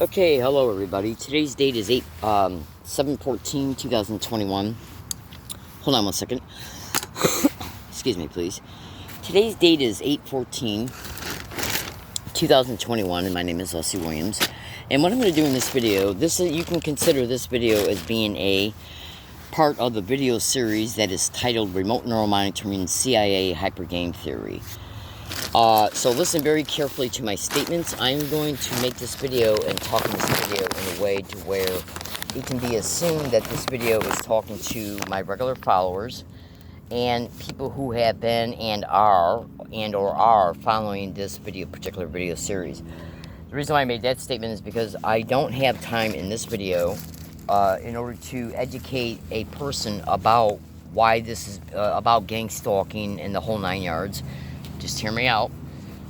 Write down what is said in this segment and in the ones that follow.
Okay, hello everybody. Today's date is 7/14/2021. Hold on one second. Excuse me, please. Today's date is 8/14/2021, and my name is Leslie Williams. And what I'm going to do in this video, you can consider this video as being a part of the video series that is titled Remote Neural Monitoring CIA Hypergame Theory. So listen very carefully to my statements. I'm going to make this video and talk in this video in a way to where it can be assumed that this video is talking to my regular followers and people who have been and are following this particular video series. The reason why I made that statement is because I don't have time in this video in order to educate a person about why this is about gang stalking and the whole 9 yards. Just hear me out.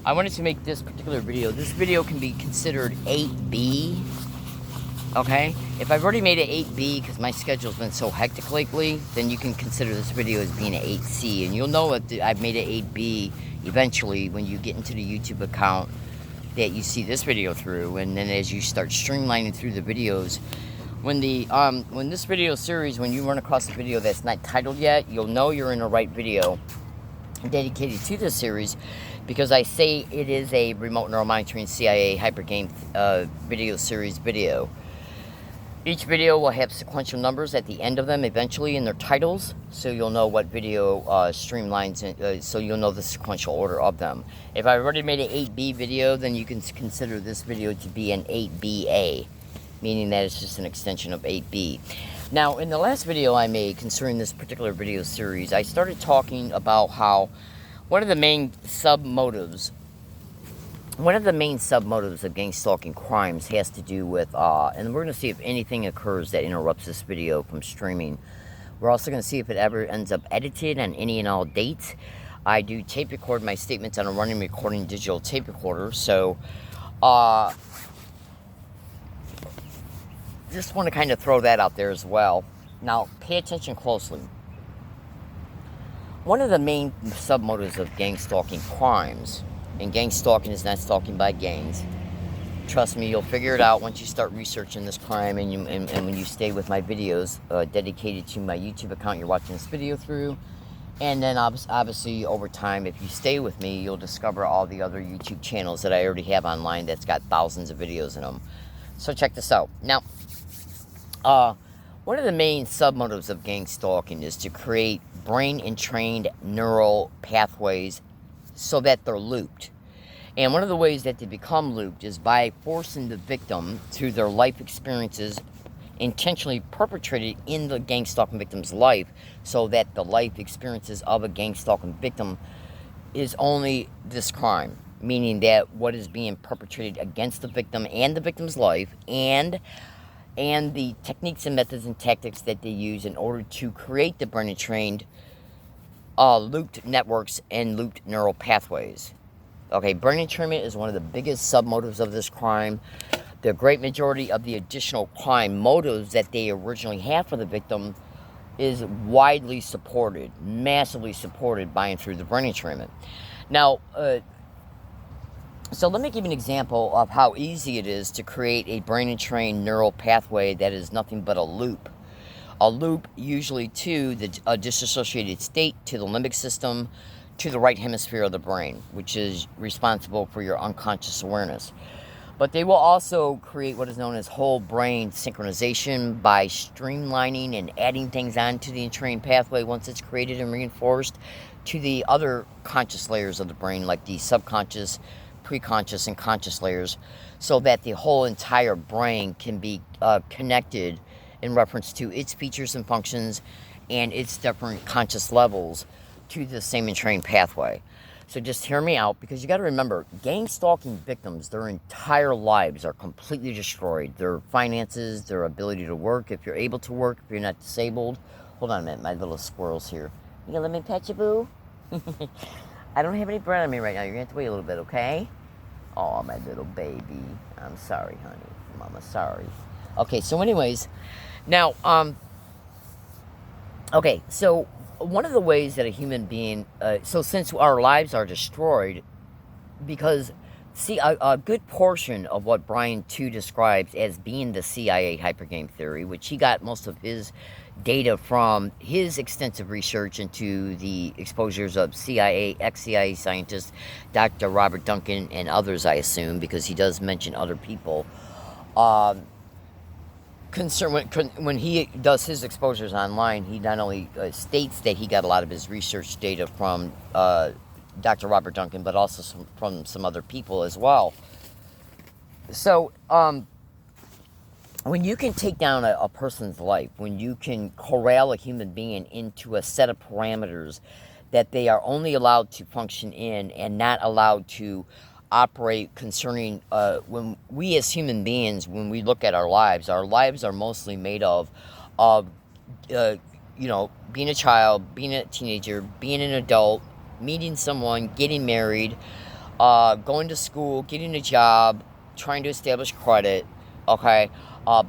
I wanted to make this particular video. This video can be considered 8B. Okay? If I've already made it 8B because my schedule's been so hectic lately, then you can consider this video as being an 8C. And you'll know that I've made it 8B eventually when you get into the YouTube account that you see this video through. And then as you start streamlining through the videos, when this video series, when you run across a video that's not titled yet, you'll know you're in the right video dedicated to this series, because I say it is a Remote Neural Monitoring CIA Hypergame video series video. Each video will have sequential numbers at the end of them eventually in their titles, so you'll know what video streamlines, so you'll know the sequential order of them. If I already made an 8B video, then you can consider this video to be an 8BA, meaning that it's just an extension of 8B. Now, in the last video I made concerning this particular video series, I started talking about how one of the main sub-motives of gang stalking crimes has to do with, and we're going to see if anything occurs that interrupts this video from streaming. We're also going to see if it ever ends up edited on any and all dates. I do tape record my statements on a running recording digital tape recorder, so just want to kind of throw that out there as well. Now, pay attention closely. One of the main sub-motives of gang stalking crimes, and gang stalking is not stalking by gangs. Trust me, you'll figure it out once you start researching this crime and when you stay with my videos dedicated to my YouTube account you're watching this video through. And then obviously over time, if you stay with me, you'll discover all the other YouTube channels that I already have online that's got thousands of videos in them. So check this out. Now, one of the main sub-motives of gang stalking is to create brain-entrained neural pathways so that they're looped. And one of the ways that they become looped is by forcing the victim through their life experiences intentionally perpetrated in the gang stalking victim's life, so that the life experiences of a gang stalking victim is only this crime, meaning that what is being perpetrated against the victim and the victim's life, and the techniques and methods and tactics that they use in order to create the brain-trained looped networks and looped neural pathways. Okay, brain entrainment is one of the biggest sub-motives of this crime. The great majority of the additional crime motives that they originally have for the victim is widely supported, massively supported by and through the brain entrainment. Now, so let me give you an example of how easy it is to create a brain-entrained neural pathway that is nothing but a loop. A loop usually to a disassociated state, to the limbic system, to the right hemisphere of the brain, which is responsible for your unconscious awareness. But they will also create what is known as whole brain synchronization by streamlining and adding things onto the entrained pathway once it's created and reinforced to the other conscious layers of the brain, like the subconscious, preconscious, and conscious layers, so that the whole entire brain can be connected in reference to its features and functions and its different conscious levels to the same entrained pathway. So just hear me out, because you got to remember, gang stalking victims, their entire lives are completely destroyed. Their finances, their ability to work, if you're able to work, if you're not disabled. Hold on a minute, my little squirrel's here. You gonna let me pet you, boo? I don't have any bread on me right now. You're going to have to wait a little bit, okay? Oh, my little baby. I'm sorry, honey. Mama, sorry. Okay, so anyways, now, okay, so one of the ways that a human being, so since our lives are destroyed because See, a good portion of what Brian 2 describes as being the CIA hypergame theory, which he got most of his data from his extensive research into the exposures of CIA, ex-CIA scientists, Dr. Robert Duncan, and others, I assume, because he does mention other people. When he does his exposures online, he not only states that he got a lot of his research data from Dr. Robert Duncan, but also from some other people as well. So, when you can take down a person's life, when you can corral a human being into a set of parameters that they are only allowed to function in and not allowed to operate concerning, when we as human beings, when we look at our lives are mostly made of being a child, being a teenager, being an adult, meeting someone, getting married, going to school, getting a job, trying to establish credit, okay,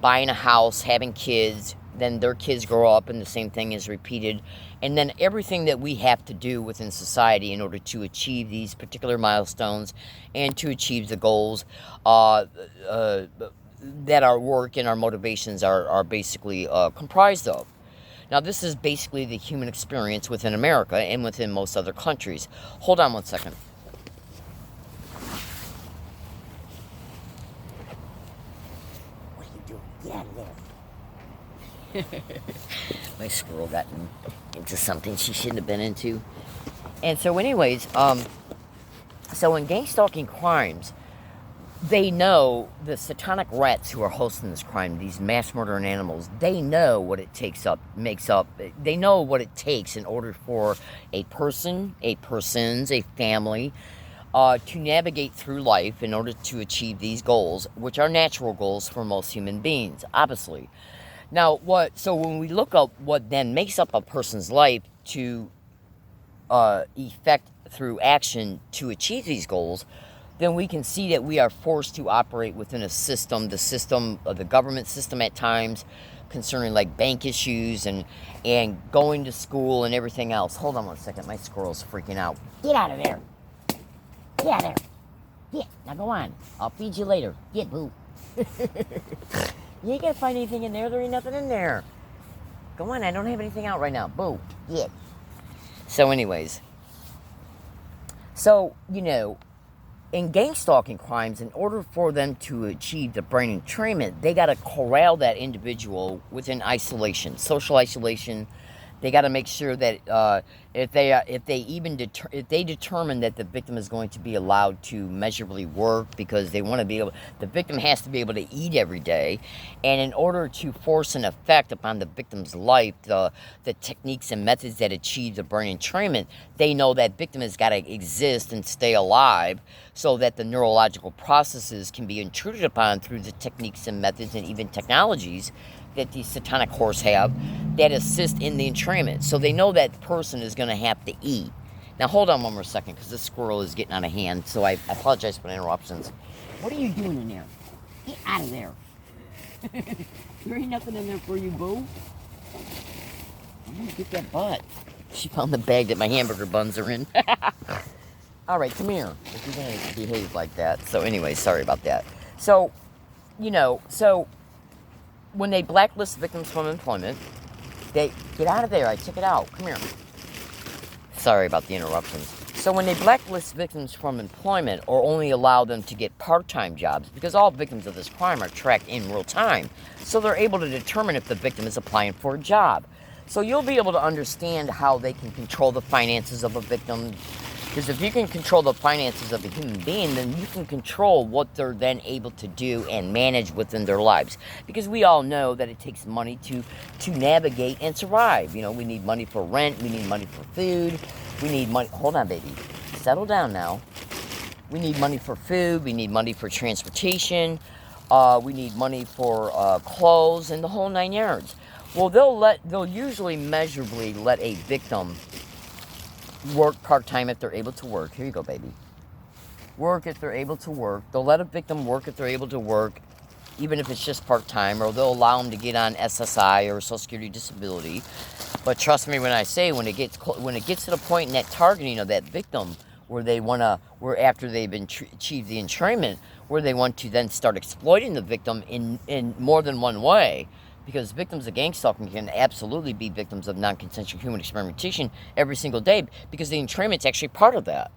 buying a house, having kids, then their kids grow up and the same thing is repeated, and then everything that we have to do within society in order to achieve these particular milestones and to achieve the goals that our work and our motivations are basically comprised of. Now, this is basically the human experience within America and within most other countries. Hold on one second. What are you doing? Get out of there. My squirrel got into something she shouldn't have been into. And so anyways, so in gang stalking crimes, they know, the satanic rats who are hosting this crime, these mass murdering animals, they know what it they know what it takes in order for a person, a family, to navigate through life in order to achieve these goals, which are natural goals for most human beings, obviously. Now, so when we look up what then makes up a person's life to effect through action to achieve these goals, then we can see that we are forced to operate within a system, the government system at times, concerning like bank issues and going to school and everything else. Hold on one second, my squirrel's freaking out. Get out of there. Get out of there. Get. Now go on. I'll feed you later. Get, boo. You ain't gonna find anything in there. There ain't nothing in there. Go on, I don't have anything out right now. Boo. Get. So anyways. So, in gang stalking crimes, in order for them to achieve the brain entrainment, they got to corral that individual within isolation, social isolation. They got to make sure that if they determine that the victim is going to be allowed to measurably work, because they want to be able, the victim has to be able to eat every day, and in order to force an effect upon the victim's life, the techniques and methods that achieve the brain entrainment, they know that victim has got to exist and stay alive so that the neurological processes can be intruded upon through the techniques and methods and even technologies that these satanic whores have that assist in the entrainment. So they know that person is going to have to eat. Now hold on one more second, because this squirrel is getting out of hand, so I apologize for the interruptions. What are you doing in there? Get out of there. There ain't nothing in there for you, boo. I'm going to get that butt. She found the bag that my hamburger buns are in. All right, come here, if you're going to behave like that. So anyway, sorry about that. So, when they blacklist victims from employment, they get out of there. I took it out. Come here. Sorry about the interruptions. So when they blacklist victims from employment or only allow them to get part-time jobs, because all victims of this crime are tracked in real time, so they're able to determine if the victim is applying for a job. So you'll be able to understand how they can control the finances of a victim. Because if you can control the finances of a human being, then you can control what they're then able to do and manage within their lives. Because we all know that it takes money to navigate and survive. We need money for rent, we need money for food, we need money. Hold on, baby. Settle down now. We need money for food, we need money for transportation, we need money for clothes, and the whole 9 yards. Well, they'll usually measurably let a victim work part-time if they're able to work. Here you go, baby. Work if they're able to work. They'll let a victim work if they're able to work, even if it's just part-time, or they'll allow them to get on SSI or Social Security Disability. But trust me when I say, when it gets to the point in that targeting of that victim where they want to, where after they've achieved the entrainment, where they want to then start exploiting the victim in more than one way. Because victims of gang stalking can absolutely be victims of non-consensual human experimentation every single day, because the entrainment's actually part of that.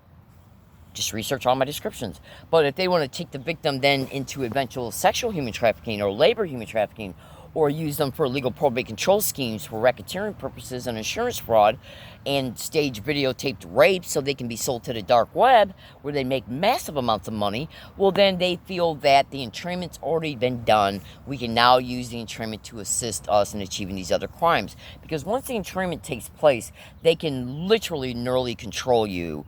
Just research all my descriptions. But if they want to take the victim then into eventual sexual human trafficking or labor human trafficking, or use them for illegal probate control schemes for racketeering purposes and insurance fraud, and stage videotaped rape so they can be sold to the dark web where they make massive amounts of money, well, then they feel that the entrainment's already been done. We can now use the entrainment to assist us in achieving these other crimes. Because once the entrainment takes place, they can literally neurally control you.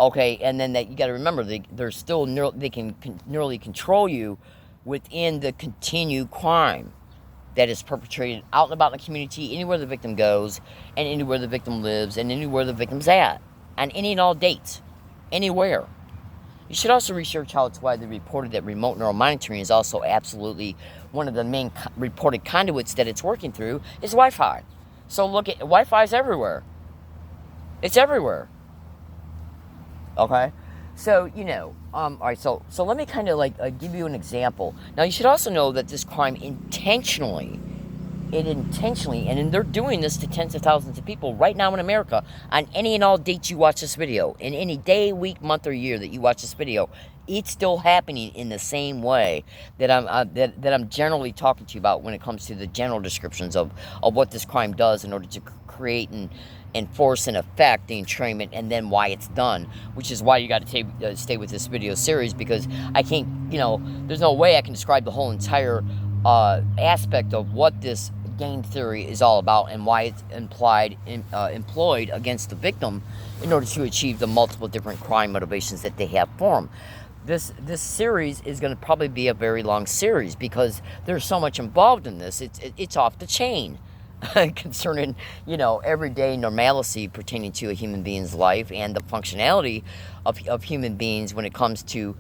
Okay, and then that you got to remember, they can neurally control you within the continued crime that is perpetrated out and about in the community, anywhere the victim goes, and anywhere the victim lives, and anywhere the victim's at, on any and all dates, anywhere. You should also research how it's widely reported that remote neural monitoring is also absolutely one of the main reported conduits that it's working through is Wi-Fi. So look at, Wi-Fi's everywhere. It's everywhere. Okay? So, all right, so let me kind of give you an example. Now, you should also know that this crime intentionally, and they're doing this to tens of thousands of people right now in America on any and all dates you watch this video, in any day, week, month, or year that you watch this video. It's still happening in the same way that I'm generally talking to you about when it comes to the general descriptions of what this crime does in order to create and enforce and affect the entrainment, and then why it's done, which is why you got to stay with this video series, because I can't, there's no way I can describe the whole entire aspect of what this game theory is all about and why it's employed against the victim in order to achieve the multiple different crime motivations that they have for them. This series is going to probably be a very long series because there's so much involved in this. It's off the chain. Concerning, everyday normalcy pertaining to a human being's life and the functionality of human beings when it comes to,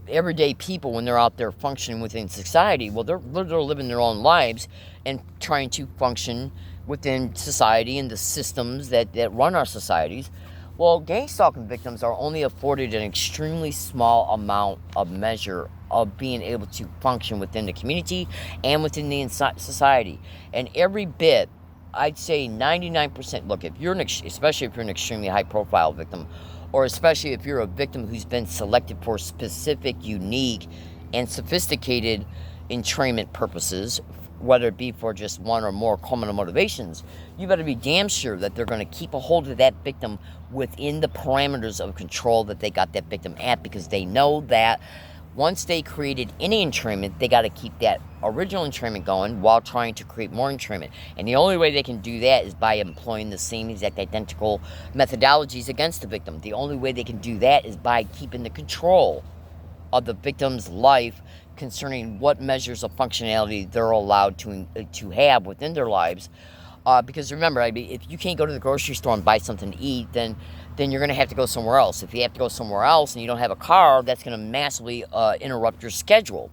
everyday people when they're out there functioning within society. Well, they're living their own lives and trying to function within society and the systems that run our societies. Well, gang stalking victims are only afforded an extremely small amount of measure of being able to function within the community and within the society. And every bit, I'd say 99%, look, especially if you're an extremely high profile victim, or especially if you're a victim who's been selected for specific, unique, and sophisticated entrainment purposes, whether it be for just one or more common motivations, you better be damn sure that they're going to keep a hold of that victim within the parameters of control that they got that victim at, because they know that once they created any entrainment, they got to keep that original entrainment going while trying to create more entrainment. And the only way they can do that is by employing the same exact identical methodologies against the victim. The only way they can do that is by keeping the control of the victim's life concerning what measures of functionality they're allowed to have within their lives. Because remember, if you can't go to the grocery store and buy something to eat, then you're going to have to go somewhere else. If you have to go somewhere else and you don't have a car, that's going to massively interrupt your schedule.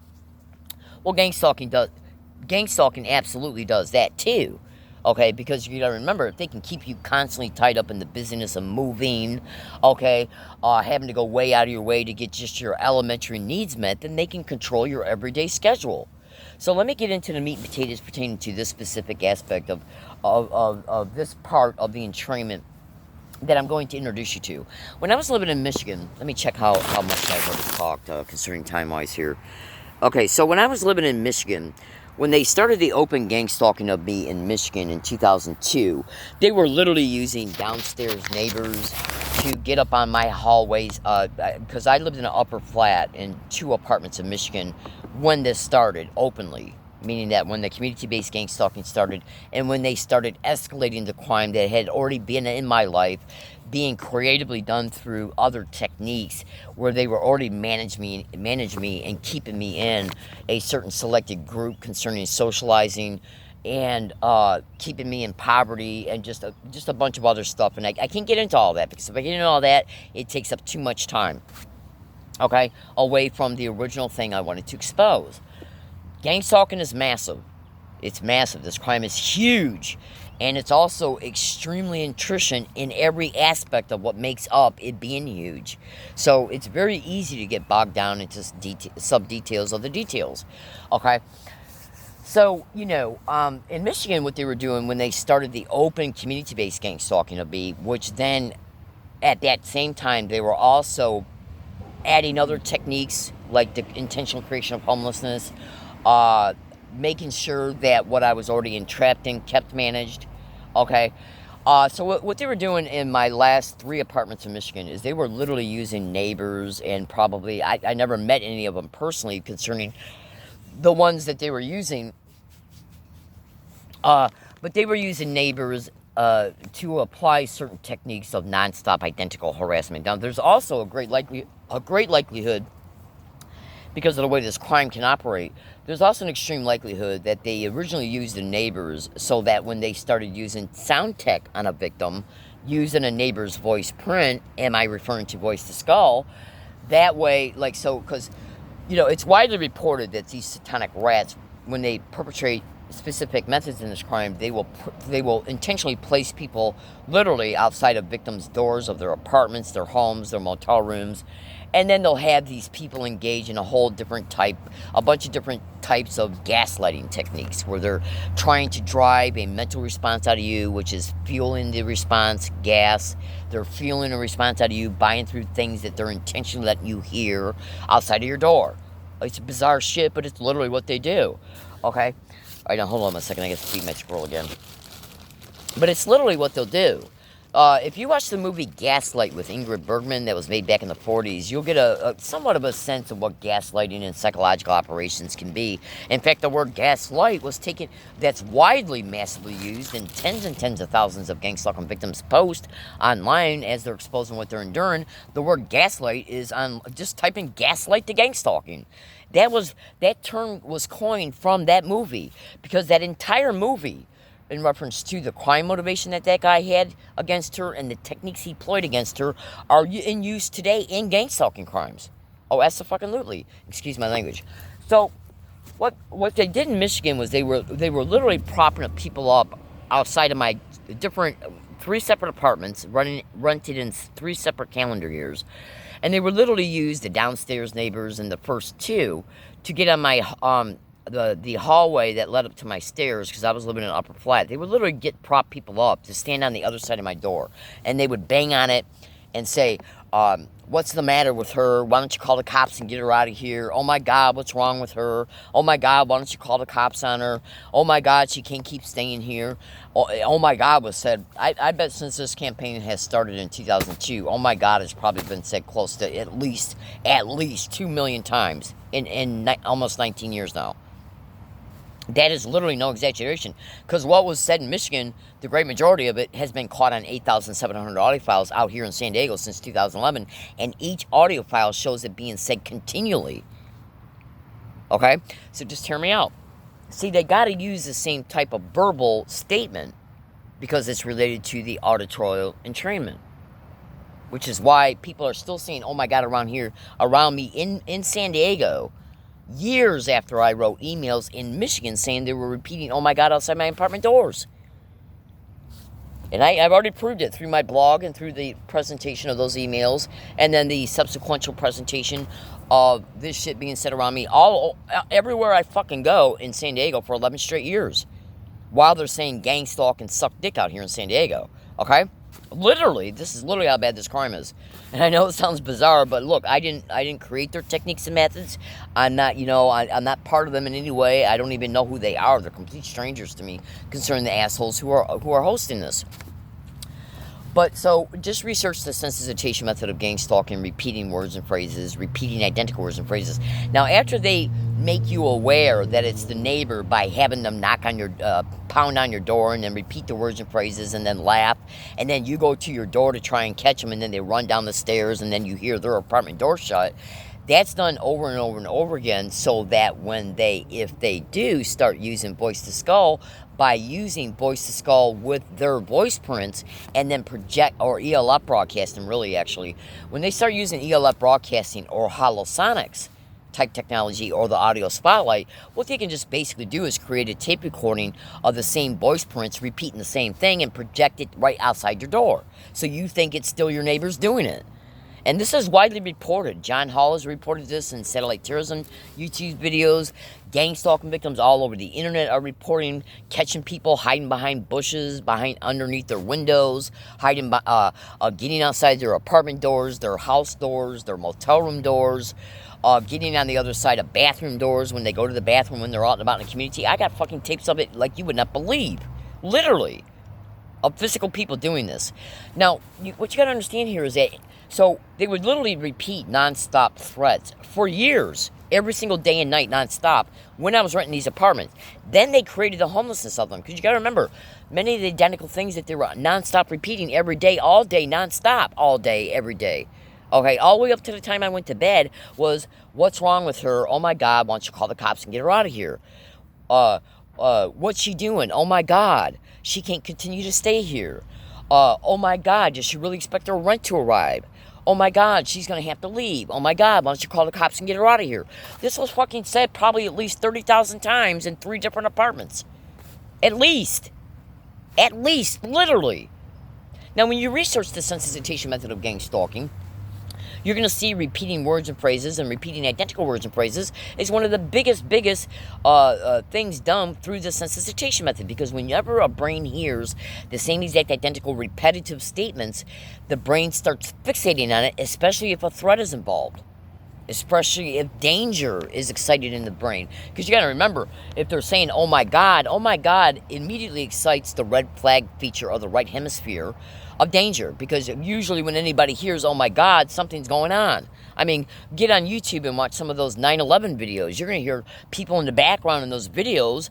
Well, gang stalking absolutely does that too. Okay, because you gotta remember, if they can keep you constantly tied up in the business of moving, okay, having to go way out of your way to get just your elementary needs met, then they can control your everyday schedule. So let me get into the meat and potatoes pertaining to this specific aspect of this part of the entrainment that I'm going to introduce you to. When I was living in Michigan, let me check how much I've already talked concerning time-wise here. Okay, so when I was living in Michigan, when they started the open gang stalking of me in Michigan in 2002, they were literally using downstairs neighbors to get up on my hallways, because I lived in an upper flat in 2 apartments in Michigan when this started openly, meaning that when the community-based gang stalking started and when they started escalating the crime that had already been in my life, being creatively done through other techniques where they were already manage me and keeping me in a certain selected group concerning socializing and keeping me in poverty and just a bunch of other stuff. And I can't get into all that, because if I get into all that, it takes up too much time, okay, away from the original thing I wanted to expose. Gang stalking is massive. It's massive. This crime is huge. And it's also extremely intrusive in every aspect of what makes up it being huge. So it's very easy to get bogged down into sub-details of the details. Okay? So, in Michigan, what they were doing when they started the open community-based gang stalking of me, which then, at that same time, they were also adding other techniques like the intentional creation of homelessness, making sure that what I was already entrapped in kept managed. Okay. So what they were doing in my last 3 apartments in Michigan is they were literally using neighbors, and probably, I never met any of them personally concerning the ones that they were using. But they were using neighbors to apply certain techniques of nonstop identical harassment. Now, there's also a great likelihood, because of the way this crime can operate, there's also an extreme likelihood that they originally used the neighbors so that when they started using sound tech on a victim, using a neighbor's voice print, am I referring to voice to skull? That way, because, it's widely reported that these satanic rats, when they perpetrate specific methods in this crime, they will intentionally place people literally outside of victims' doors of their apartments, their homes, their motel rooms, and then they'll have these people engage in a bunch of different types of gaslighting techniques, where they're trying to drive a mental response out of you, which is fueling the response, gas. They're fueling a response out of you, buying through things that they're intentionally letting you hear outside of your door. It's bizarre shit, but it's literally what they do. Okay? All right, now hold on a second. I got to feed my squirrel again. But it's literally what they'll do. If you watch the movie Gaslight with Ingrid Bergman that was made back in the 40s, you'll get a somewhat of a sense of what gaslighting and psychological operations can be. In fact, the word gaslight was taken, that's widely massively used, and tens of thousands of gang stalking victims post online as they're exposing what they're enduring. The word gaslight is on, just type in gaslight to gang stalking. That term was coined from that movie, because that entire movie, in reference to the crime motivation that guy had against her and the techniques he employed against her, are in use today in gang stalking crimes. Oh, absolutely. Excuse my language. So, what they did in Michigan was they were literally propping up people up outside of my different 3 separate apartments, rented in 3 separate calendar years, and they were literally used the downstairs neighbors and the first 2 to get on my the hallway that led up to my stairs, because I was living in an upper flat. They would literally prop people up to stand on the other side of my door, and they would bang on it and say, what's the matter with her? Why don't you call the cops and get her out of here? Oh my God, what's wrong with her? Oh my God, why don't you call the cops on her? Oh my God, she can't keep staying here. Oh my God was said, I bet since this campaign has started in 2002, oh my God has probably been said close to at least 2 million times in almost 19 years now. That is literally no exaggeration, because what was said in Michigan, the great majority of it has been caught on 8,700 audio files out here in San Diego since 2011, and each audio file shows it being said continually. Okay? So just hear me out. See, they got to use the same type of verbal statement because it's related to the auditorial entrainment, which is why people are still saying, oh my God, around me in San Diego, years after I wrote emails in Michigan saying they were repeating, oh my God, outside my apartment doors. And I've already proved it through my blog and through the presentation of those emails, and then the subsequent presentation of this shit being said around me everywhere I fucking go in San Diego for 11 straight years, while they're saying gang stalk and suck dick out here in San Diego. Okay? Literally, this is literally how bad this crime is. And I know it sounds bizarre, but look, I didn't create their techniques and methods. I'm not, I'm not part of them in any way. I don't even know who they are. They're complete strangers to me concerning the assholes who are hosting this. But so just research the sensitization method of gang stalking, repeating words and phrases, repeating identical words and phrases. Now, after they make you aware that it's the neighbor by having them pound on your door and then repeat the words and phrases and then laugh, and then you go to your door to try and catch them, and then they run down the stairs and then you hear their apartment door shut. That's done over and over and over again, so that if they do start using voice to skull, by using voice to skull with their voice prints and then project, or ELF broadcasting, really actually, when they start using ELF broadcasting or holosonics, type technology or the audio spotlight, what they can just basically do is create a tape recording of the same voice prints repeating the same thing and project it right outside your door. So you think it's still your neighbors doing it. And this is widely reported. John Hall has reported this in satellite terrorism YouTube videos. Gang stalking victims all over the internet are reporting catching people hiding behind bushes, underneath their windows, hiding getting outside their apartment doors, their house doors, their motel room doors, getting on the other side of bathroom doors when they go to the bathroom when they're out and about in the community. I got fucking tapes of it like you would not believe. Literally. Of physical people doing this. Now, what you got to understand here is that, so they would literally repeat nonstop threats for years, every single day and night, nonstop, when I was renting these apartments. Then they created the homelessness of them. Because you got to remember, many of the identical things that they were nonstop repeating every day, all day, nonstop, all day, every day. Okay, all the way up to the time I went to bed was, what's wrong with her? Oh my God, why don't you call the cops and get her out of here? What's she doing? Oh my God, she can't continue to stay here. Oh my God, does she really expect her rent to arrive? Oh my God, she's going to have to leave. Oh my God, why don't you call the cops and get her out of here? This was fucking said probably at least 30,000 times in 3 different apartments. At least. Literally. Now, when you research the sensitization method of gang stalking, you're going to see repeating words and phrases and repeating identical words and phrases is one of the biggest things done through the sensitization method. Because whenever a brain hears the same exact identical repetitive statements, the brain starts fixating on it, especially if a threat is involved. Especially if danger is excited in the brain. Because you got to remember, if they're saying, oh my God, immediately excites the red flag feature of the right hemisphere of danger. Because usually when anybody hears, oh my God, something's going on. I mean, get on YouTube and watch some of those 9/11 videos. You're going to hear people in the background in those videos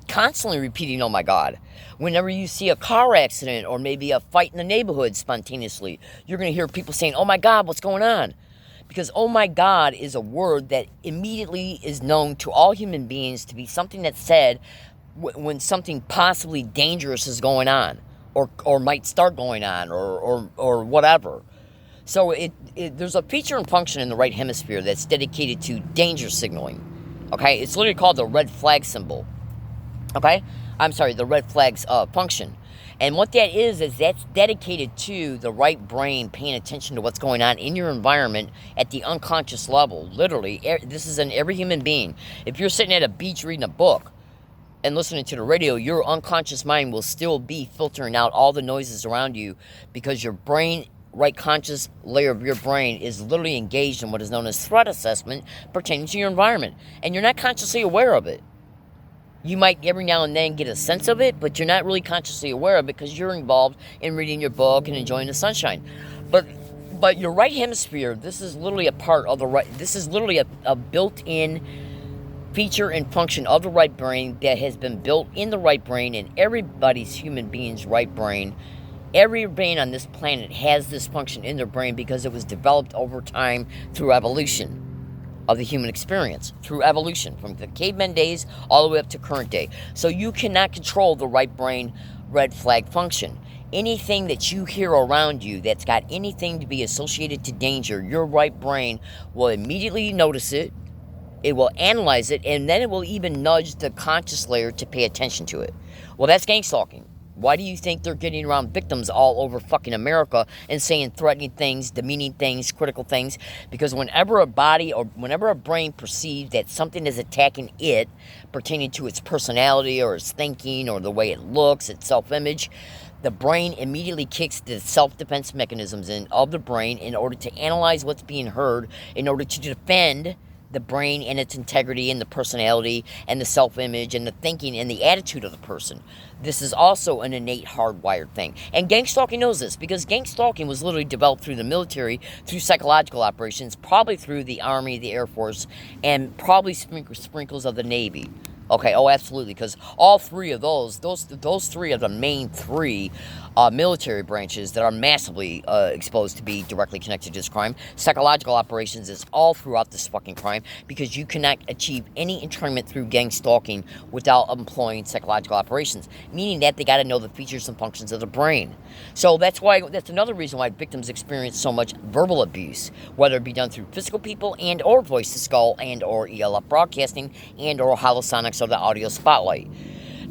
constantly repeating, oh my God. Whenever you see a car accident or maybe a fight in the neighborhood spontaneously, you're going to hear people saying, oh my God, what's going on? Because, oh my God, is a word that immediately is known to all human beings to be something that's said when something possibly dangerous is going on, or might start going on, or whatever. So there's a feature and function in the right hemisphere that's dedicated to danger signaling. Okay? It's literally called the red flag symbol. Okay? I'm sorry, the red flag's function. And what that is that's dedicated to the right brain paying attention to what's going on in your environment at the unconscious level. Literally, this is in every human being. If you're sitting at a beach reading a book and listening to the radio, your unconscious mind will still be filtering out all the noises around you because your brain, right conscious layer of your brain, is literally engaged in what is known as threat assessment pertaining to your environment. And you're not consciously aware of it. You might every now and then get a sense of it, but you're not really consciously aware of it because you're involved in reading your book and enjoying the sunshine. But your right hemisphere, this is literally a part of the right. This is literally a built-in feature and function of the right brain that has been built in the right brain, in everybody's human being's right brain. Every brain on this planet has this function in their brain because it was developed over time through evolution of the human experience, through evolution, from the caveman days all the way up to current day. So you cannot control the right brain red flag function. Anything that you hear around you that's got anything to be associated to danger, your right brain will immediately notice it, it will analyze it, and then it will even nudge the conscious layer to pay attention to it. Well, that's gang stalking. Why do you think they're getting around victims all over fucking America and saying threatening things, demeaning things, critical things? Because whenever a body or whenever a brain perceives that something is attacking it, pertaining to its personality or its thinking or the way it looks, its self-image, the brain immediately kicks the self-defense mechanisms of the brain in order to analyze what's being heard, in order to defend the brain and its integrity and the personality and the self-image and the thinking and the attitude of the person. This is also an innate hardwired thing. And gang stalking knows this because gang stalking was literally developed through the military, through psychological operations, probably through the Army, the Air Force, and probably sprinkles of the Navy. Okay, oh, absolutely, because all three of those three are the main three military branches that are massively exposed to be directly connected to this crime. Psychological operations is all throughout this fucking crime because you cannot achieve any entrainment through gang stalking without employing psychological operations, meaning that they got to know the features and functions of the brain. So that's another reason why victims experience so much verbal abuse, whether it be done through physical people and or voice to skull and or ELF broadcasting and or holosonics or the audio spotlight.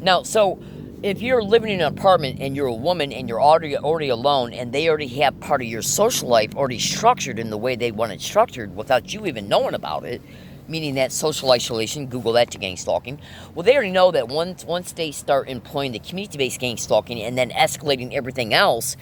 Now, so if you're living in an apartment and you're a woman and you're already alone and they already have part of your social life already structured in the way they want it structured without you even knowing about it, meaning that social isolation, Google that to gang stalking, well, they already know that once they start employing the community-based gang stalking and then escalating everything else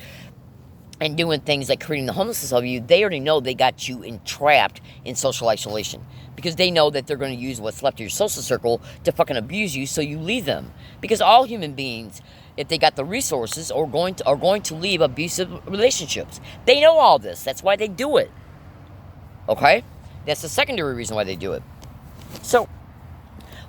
and doing things like creating the homelessness of you, they already know they got you entrapped in social isolation. Because they know that they're going to use what's left of your social circle to fucking abuse you, so you leave them. Because all human beings, if they got the resources, are going to leave abusive relationships. They know all this. That's why they do it. Okay? That's the secondary reason why they do it. So,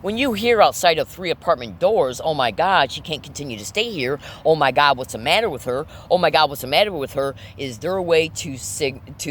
when you hear outside of 3 apartment doors, oh my God, she can't continue to stay here. Oh my God, what's the matter with her? Oh my God, what's the matter with her? Is there a way to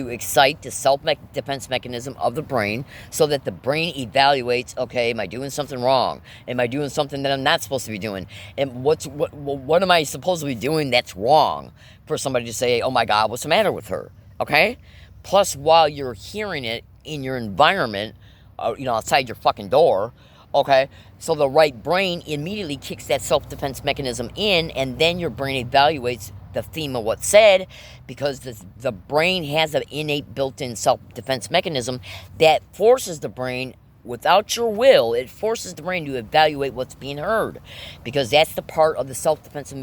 excite the self-defense mechanism of the brain so that the brain evaluates, okay, am I doing something wrong? Am I doing something that I'm not supposed to be doing? And what am I supposed to be doing that's wrong for somebody to say, oh my God, what's the matter with her? Okay? Plus, while you're hearing it in your environment, outside your fucking door, okay, so the right brain immediately kicks that self-defense mechanism in, and then your brain evaluates the theme of what's said, because the brain has an innate built-in self-defense mechanism that forces the brain, without your will, it forces the brain to evaluate what's being heard, because that's the part of the self-defensive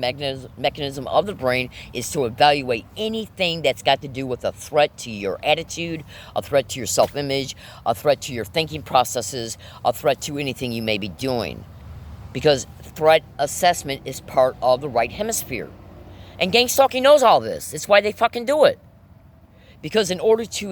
mechanism of the brain, is to evaluate anything that's got to do with a threat to your attitude, a threat to your self-image, a threat to your thinking processes, a threat to anything you may be doing, because threat assessment is part of the right hemisphere. And gang stalking knows all this. It's why they fucking do it. Because in order to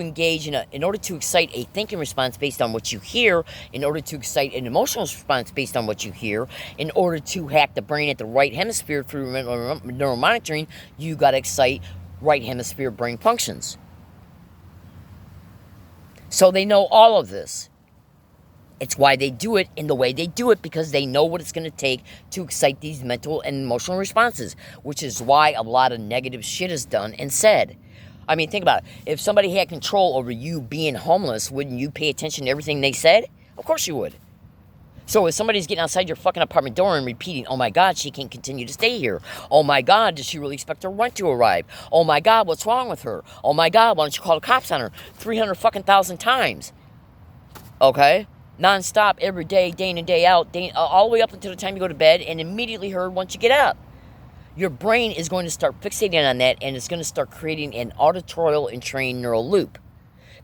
excite a thinking response based on what you hear, in order to excite an emotional response based on what you hear, in order to hack the brain at the right hemisphere through neuromonitoring, you got to excite right hemisphere brain functions. So they know all of this. It's why they do it in the way they do it, because they know what it's going to take to excite these mental and emotional responses, which is why a lot of negative shit is done and said. I mean, think about it. If somebody had control over you being homeless, wouldn't you pay attention to everything they said? Of course you would. So if somebody's getting outside your fucking apartment door and repeating, oh my God, she can't continue to stay here. Oh my God, does she really expect her rent to arrive? Oh my God, what's wrong with her? Oh my God, why don't you call the cops on her? 300 fucking thousand times. Okay? Non-stop, every day, day in and day out, all the way up until the time you go to bed, and immediately heard once you get up. Your brain is going to start fixating on that, and it's going to start creating an auditorial and trained neural loop.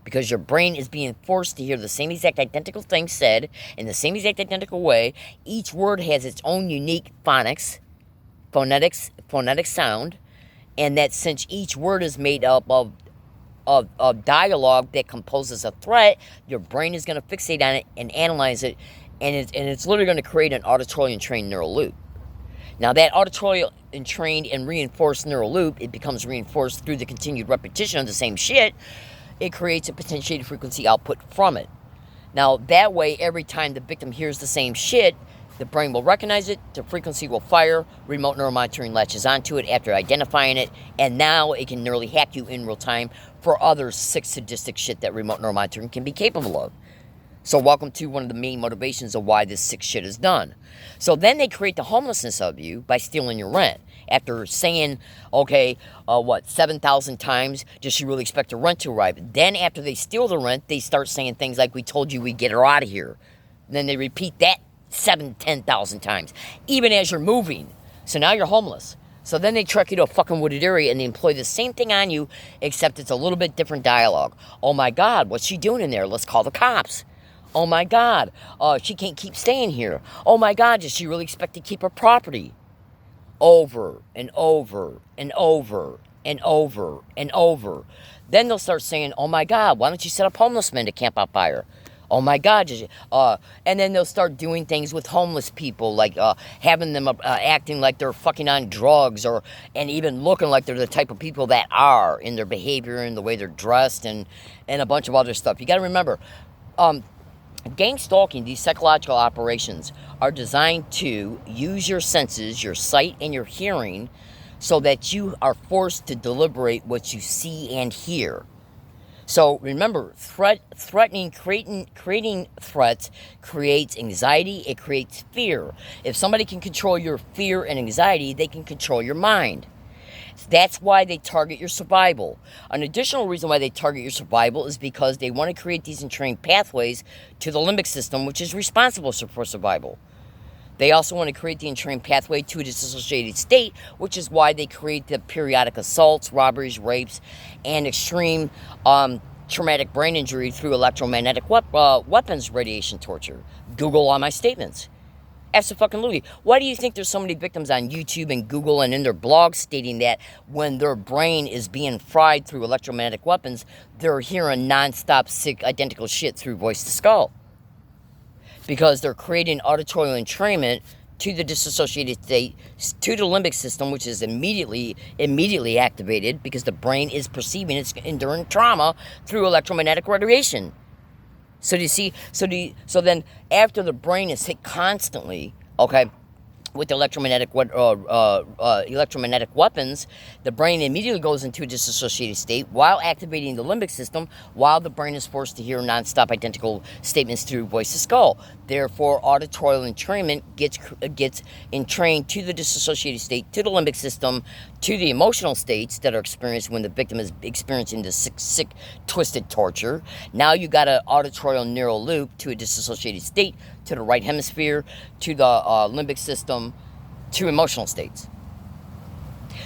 Because your brain is being forced to hear the same exact identical thing said in the same exact identical way. Each word has its own unique phonetic sound, and that since each word is made up of dialogue that composes a threat, your brain is going to fixate on it and analyze it, and it's literally going to create an auditorial and trained neural loop. Now, that auditorial and trained and reinforced neural loop, it becomes reinforced through the continued repetition of the same shit. It creates a potentiated frequency output from it. Now, that way, every time the victim hears the same shit, the brain will recognize it, the frequency will fire, remote neuromonitoring latches onto it after identifying it, and now it can nearly hack you in real time for other sick, sadistic shit that remote neuromonitoring can be capable of. So welcome to one of the main motivations of why this sick shit is done. So then they create the homelessness of you by stealing your rent. After saying, okay, 7,000 times, does she really expect her rent to arrive? Then after they steal the rent, they start saying things like, we told you we'd get her out of here. And then they repeat that 10,000 times, even as you're moving. So now you're homeless. So then they truck you to a fucking wooded area and they employ the same thing on you, except it's a little bit different dialogue. Oh my God, what's she doing in there? Let's call the cops. Oh my God, she can't keep staying here. Oh my God, does she really expect to keep her property? Over and over and over and over and over. Then they'll start saying, oh my God, why don't you set up homeless men to camp out by her? Oh my God. And then they'll start doing things with homeless people, like having them acting like they're fucking on drugs, and even looking like they're the type of people that are in their behavior and the way they're dressed and a bunch of other stuff. You got to remember, gang stalking, these psychological operations, are designed to use your senses, your sight and your hearing, so that you are forced to deliberate what you see and hear. So remember, creating threats creates anxiety, it creates fear. If somebody can control your fear and anxiety, they can control your mind. That's why they target your survival. An additional reason why they target your survival is because they want to create these entrained pathways to the limbic system, which is responsible for survival. They also want to create the entrained pathway to a dissociated state, which is why they create the periodic assaults, robberies, rapes, and extreme traumatic brain injury through electromagnetic weapons radiation torture. Google all my statements. Absolutely. Why do you think there's so many victims on YouTube and Google and in their blogs stating that when their brain is being fried through electromagnetic weapons, they're hearing nonstop sick, identical shit through voice to skull? Because they're creating auditory entrainment to the dissociated state, to the limbic system, which is immediately activated because the brain is perceiving it's enduring trauma through electromagnetic radiation. So do you see? So then after the brain is hit constantly, okay, with electromagnetic weapons, the brain immediately goes into a dissociated state while activating the limbic system, while the brain is forced to hear nonstop identical statements through voice to skull. Therefore, auditorial entrainment gets entrained to the dissociated state, to the limbic system, to the emotional states that are experienced when the victim is experiencing the sick, twisted torture. Now you got an auditorial neural loop to a dissociated state, to the right hemisphere, to the limbic system, to emotional states.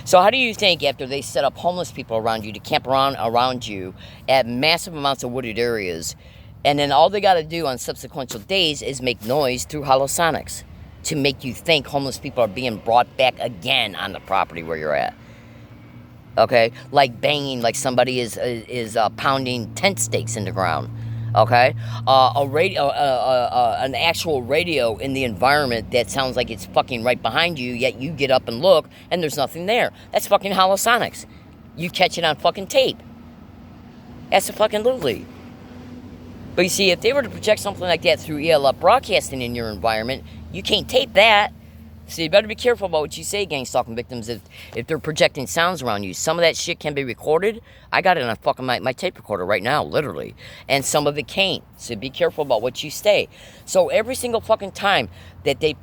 So how do you think after they set up homeless people around you to camp around you at massive amounts of wooded areas, and then all they got to do on subsequent days is make noise through holosonics to make you think homeless people are being brought back again on the property where you're at? Okay? Like banging, like somebody is pounding tent stakes in the ground. Okay, an actual radio in the environment that sounds like it's fucking right behind you, yet you get up and look and there's nothing there. That's fucking holosonics. You catch it on fucking tape. That's absolutely. But you see, if they were to project something like that through ELF broadcasting in your environment, you can't tape that. So you better be careful about what you say, gang stalking victims, if they're projecting sounds around you. Some of that shit can be recorded. I got it on fucking my tape recorder right now, literally. And some of it can't. So be careful about what you say. So every single fucking time that they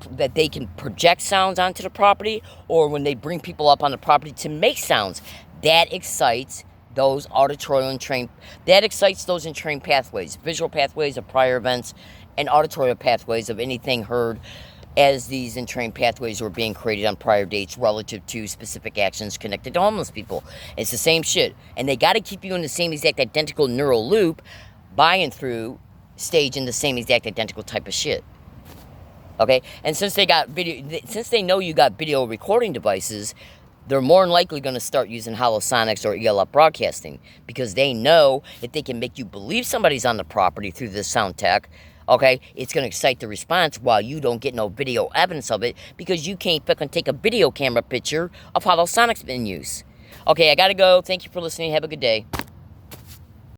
can project sounds onto the property, or when they bring people up on the property to make sounds, that excites those entrained pathways, visual pathways of prior events, and auditory pathways of anything heard, as these entrained pathways were being created on prior dates relative to specific actions connected to homeless people. It's the same shit. And they got to keep you in the same exact identical neural loop by and through stage in the same exact identical type of shit. Okay? And since they know you got video recording devices, they're more than likely going to start using holosonics or ELF broadcasting, because they know if they can make you believe somebody's on the property through this sound tech, okay, it's going to excite the response while you don't get no video evidence of it, because you can't fucking take a video camera picture of holosonics in use. Okay, I got to go. Thank you for listening. Have a good day.